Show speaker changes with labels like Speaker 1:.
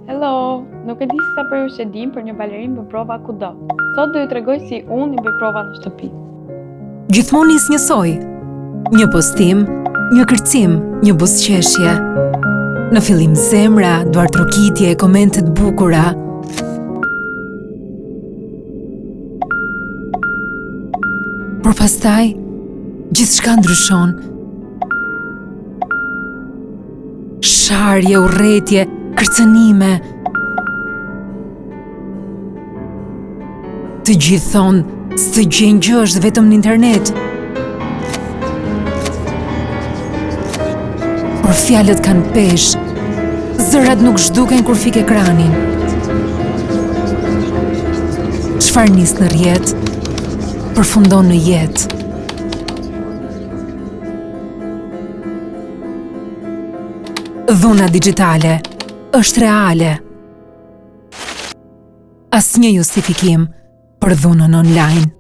Speaker 1: Hello, nuk e di se sa për ju shedim për një balerinë bën prova kudo. Sot do ju tregoj si unë i bëj prova në shtëpi.
Speaker 2: Gjithmonë nis njësoj. Një postim, një kërcim, një buzëqeshje. Në fillim zemra, duartrokitje, komente të bukura. Por pastaj, gjithçka ndryshon. Sharje, urrëtie, kërcënime. Të gjithë thonë, s'të gjejnë gjë, është vetëm në internet. Por fjalët kanë peshë, zërat nuk zhduken kur fik ekranin. Çfarë nis në rrjet, përfundon në jetë. Dhuna digjitale është reale. Asnjë justifikim për dhunën online.